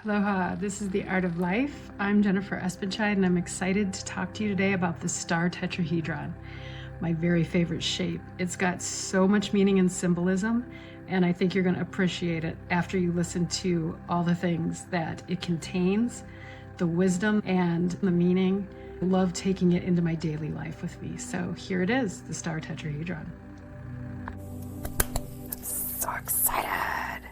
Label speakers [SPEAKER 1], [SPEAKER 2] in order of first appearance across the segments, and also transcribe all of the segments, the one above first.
[SPEAKER 1] Aloha, this is The Art of Life. I'm Jennifer Espenscheid, and I'm excited to talk to you today about the Star Tetrahedron, my very favorite shape. It's got so much meaning and symbolism, and I think you're going to appreciate it after you listen to all the things that it contains, the wisdom and the meaning. I love taking it into my daily life with me. So here it is, the Star Tetrahedron. I'm so excited.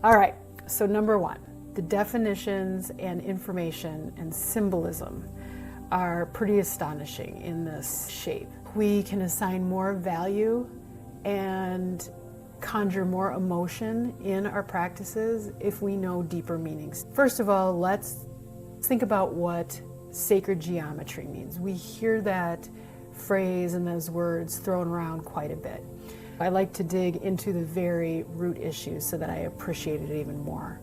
[SPEAKER 1] All right, so number one. The definitions and information and symbolism are pretty astonishing in this shape. We can assign more value and conjure more emotion in our practices if we know deeper meanings. First of all, let's think about what sacred geometry means. We hear that phrase and those words thrown around quite a bit. I like to dig into the very root issues so that I appreciate it even more.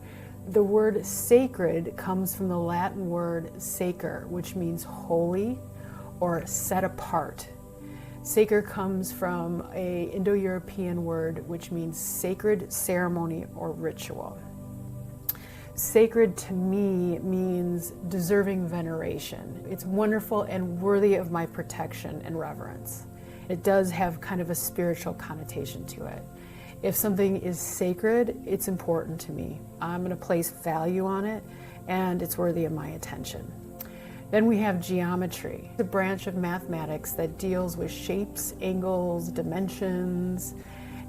[SPEAKER 1] The word sacred comes from the Latin word sacer, which means holy or set apart. Sacer comes from an Indo-European word which means sacred ceremony or ritual. Sacred to me means deserving veneration. It's wonderful and worthy of my protection and reverence. It does have kind of a spiritual connotation to it. If something is sacred, it's important to me. I'm going to place value on it, and it's worthy of my attention. Then we have geometry, the branch of mathematics that deals with shapes, angles, dimensions,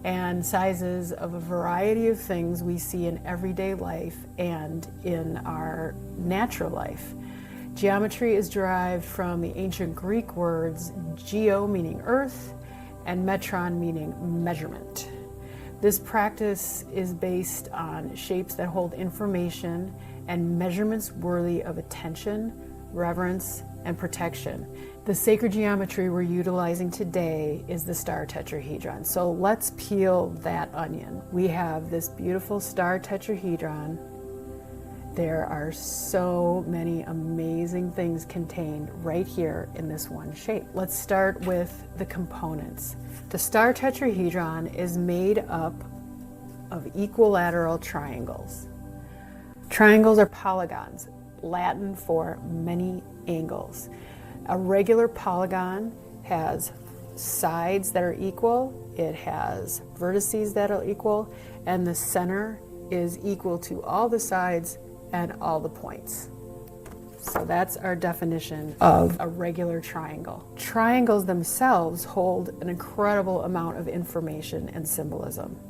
[SPEAKER 1] and sizes of a variety of things we see in everyday life and in our natural life. Geometry is derived from the ancient Greek words geo meaning earth and metron meaning measurement. This practice is based on shapes that hold information and measurements worthy of attention, reverence, and protection. The sacred geometry we're utilizing today is the Star Tetrahedron. So let's peel that onion. We have this beautiful Star Tetrahedron. There are so many amazing things contained right here in this one shape. Let's start with the components. The Star Tetrahedron is made up of equilateral triangles. Triangles are polygons, Latin for many angles. A regular polygon has sides that are equal, it has vertices that are equal, and the center is equal to all the sides and all the points. So that's our definition of a regular triangle. Triangles themselves hold an incredible amount of information and symbolism.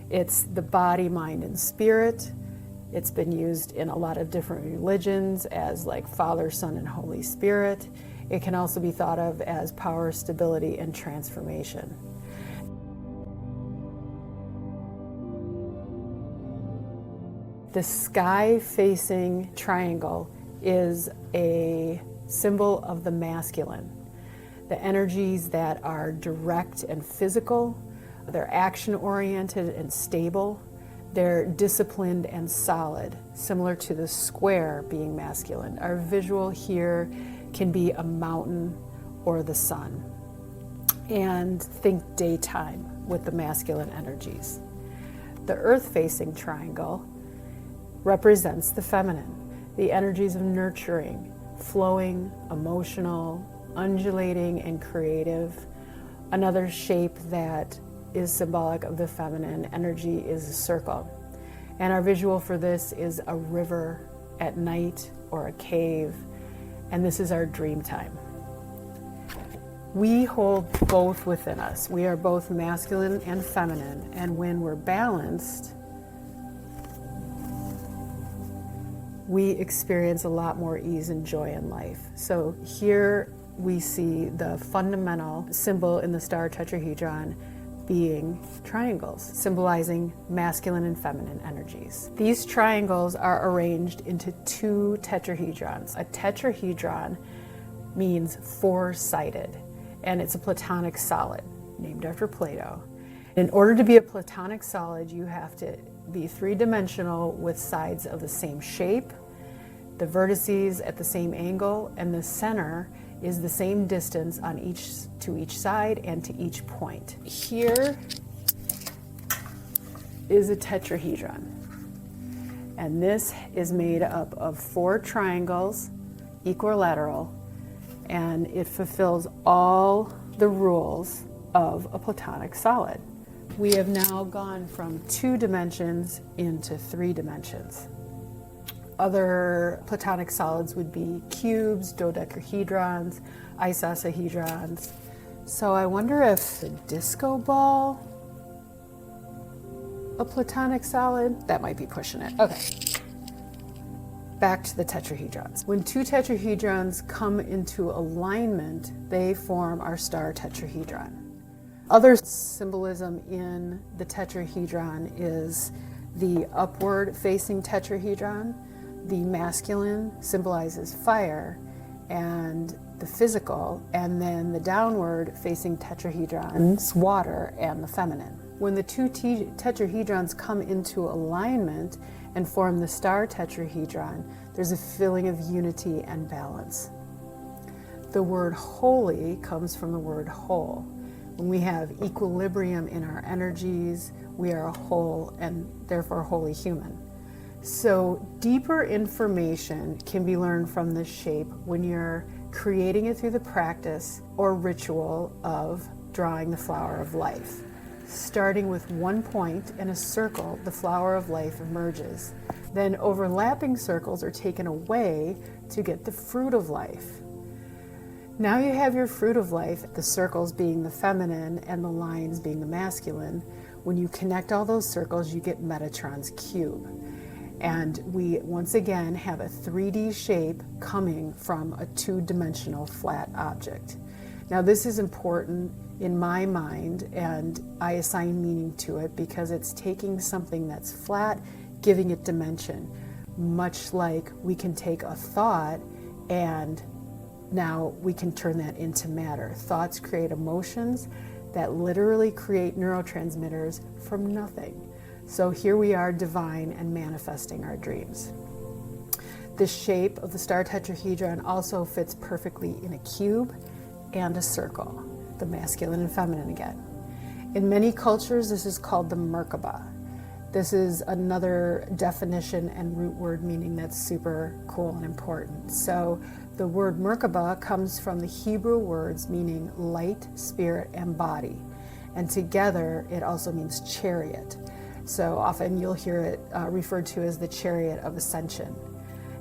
[SPEAKER 1] It's the body, mind, and spirit. It's been used in a lot of different religions as like Father, Son, and Holy Spirit. It can also be thought of as power, stability, and transformation. The sky-facing triangle is a symbol of the masculine. The energies that are direct and physical, they're action-oriented and stable, they're disciplined and solid, similar to the square being masculine. Our visual here can be a mountain or the sun. And think daytime with the masculine energies. The earth-facing triangle represents the feminine, the energies of nurturing, flowing, emotional, undulating, and creative. Another shape that is symbolic of the feminine energy is a circle. And our visual for this is a river at night or a cave, and this is our dream time. We hold both within us. We are both masculine and feminine, and when we're balanced, we experience a lot more ease and joy in life. So here we see the fundamental symbol in the Star Tetrahedron being triangles, symbolizing masculine and feminine energies. These triangles are arranged into two tetrahedrons. A tetrahedron means four-sided, and it's a Platonic solid, named after Plato. In order to be a Platonic solid, you have to be three-dimensional with sides of the same shape, the vertices at the same angle, and the center is the same distance on to each side and to each point. Here is a tetrahedron. And this is made up of 4 triangles, equilateral, and it fulfills all the rules of a Platonic solid. We have now gone from 2 dimensions into 3 dimensions. Other Platonic solids would be cubes, dodecahedrons, icosahedrons. So I wonder if the disco ball, a Platonic solid, that might be pushing it. Okay. Back to the tetrahedrons. When 2 tetrahedrons come into alignment, they form our star tetrahedron. Other symbolism in the tetrahedron is the upward facing tetrahedron. The masculine symbolizes fire and the physical, and then the downward facing tetrahedrons, water and the feminine. When the 2 tetrahedrons come into alignment and form the star tetrahedron, there's a feeling of unity and balance. The word holy comes from the word whole. When we have equilibrium in our energies, we are a whole and therefore wholly human. So deeper information can be learned from this shape when you're creating it through the practice or ritual of drawing the flower of life. Starting with 1 point in a circle, the flower of life emerges. Then overlapping circles are taken away to get the fruit of life. Now you have your fruit of life, the circles being the feminine and the lines being the masculine. When you connect all those circles, you get Metatron's cube. And we once again have a 3D shape coming from a 2-dimensional flat object. Now this is important in my mind, and I assign meaning to it because it's taking something that's flat, giving it dimension. Much like we can take a thought and now we can turn that into matter. Thoughts create emotions that literally create neurotransmitters from nothing. So here we are, divine and manifesting our dreams. The shape of the star tetrahedron also fits perfectly in a cube and a circle, the masculine and feminine again. In many cultures, this is called the Merkabah. This is another definition and root word meaning that's super cool and important. So the word Merkabah comes from the Hebrew words meaning light, spirit, and body. And together, it also means chariot. So often you'll hear it referred to as the chariot of ascension.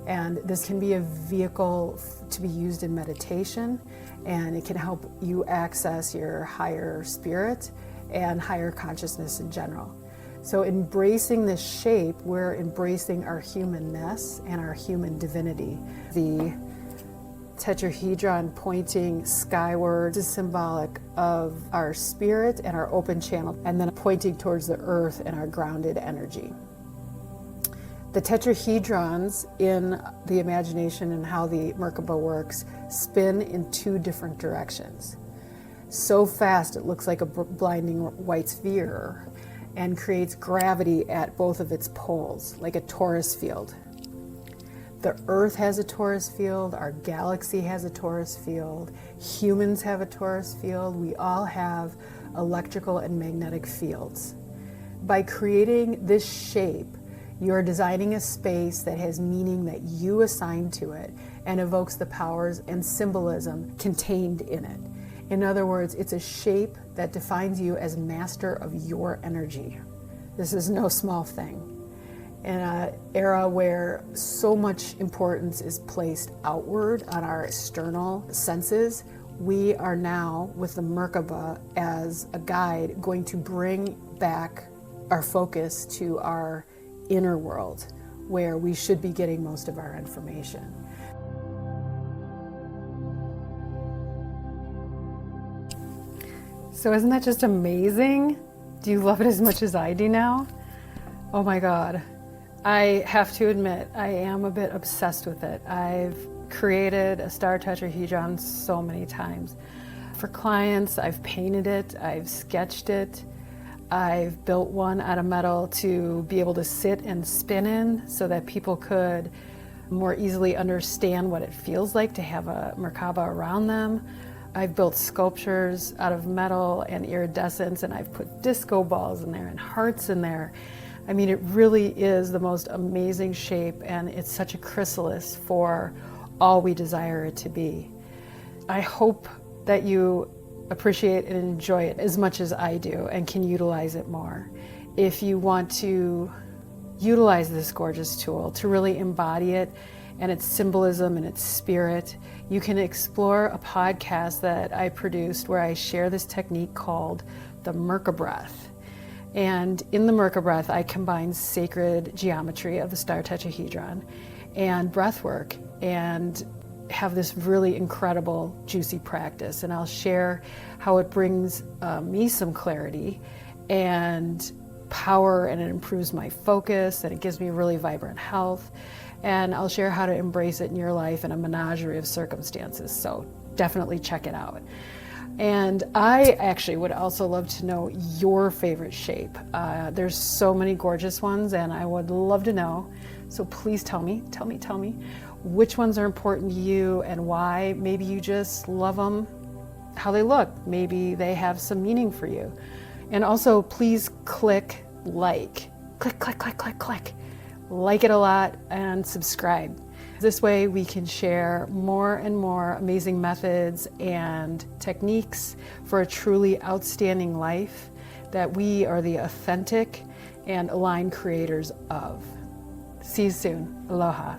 [SPEAKER 1] And this can be a vehicle to be used in meditation, and it can help you access your higher spirit and higher consciousness in general. So embracing this shape, we're embracing our humanness and our human divinity. The tetrahedron pointing skyward is symbolic of our spirit and our open channel, and then pointing towards the earth and our grounded energy. The tetrahedrons in the imagination and how the Merkabah works spin in 2 different directions. So fast it looks like a blinding white sphere and creates gravity at both of its poles, like a torus field. The Earth has a torus field, our galaxy has a torus field, humans have a torus field, we all have electrical and magnetic fields. By creating this shape, you're designing a space that has meaning that you assign to it and evokes the powers and symbolism contained in it. In other words, it's a shape that defines you as master of your energy. This is no small thing. In an era where so much importance is placed outward on our external senses, we are now, with the Merkabah as a guide, going to bring back our focus to our inner world, where we should be getting most of our information. So isn't that just amazing? Do you love it as much as I do now? Oh my God. I have to admit, I am a bit obsessed with it. I've created a star tetrahedron so many times. For clients, I've painted it, I've sketched it, I've built one out of metal to be able to sit and spin in so that people could more easily understand what it feels like to have a Merkabah around them. I've built sculptures out of metal and iridescence, and I've put disco balls in there and hearts in there. I mean, it really is the most amazing shape, and it's such a chrysalis for all we desire it to be. I hope that you appreciate and enjoy it as much as I do and can utilize it more. If you want to utilize this gorgeous tool to really embody it and its symbolism and its spirit, you can explore a podcast that I produced where I share this technique called the MerkaBreath. And in the MerkaBreath, I combine sacred geometry of the Star Tetrahedron and breath work and have this really incredible, juicy practice. And I'll share how it brings me some clarity and power, and it improves my focus, and it gives me really vibrant health. And I'll share how to embrace it in your life in a menagerie of circumstances. So definitely check it out. And I actually would also love to know your favorite shape. There's so many gorgeous ones, and I would love to know. So please tell me which ones are important to you and why. Maybe you just love them, how they look. Maybe they have some meaning for you. And also please click like. Click. Like it a lot and subscribe. This way we can share more and more amazing methods and techniques for a truly outstanding life that we are the authentic and aligned creators of. See you soon. Aloha.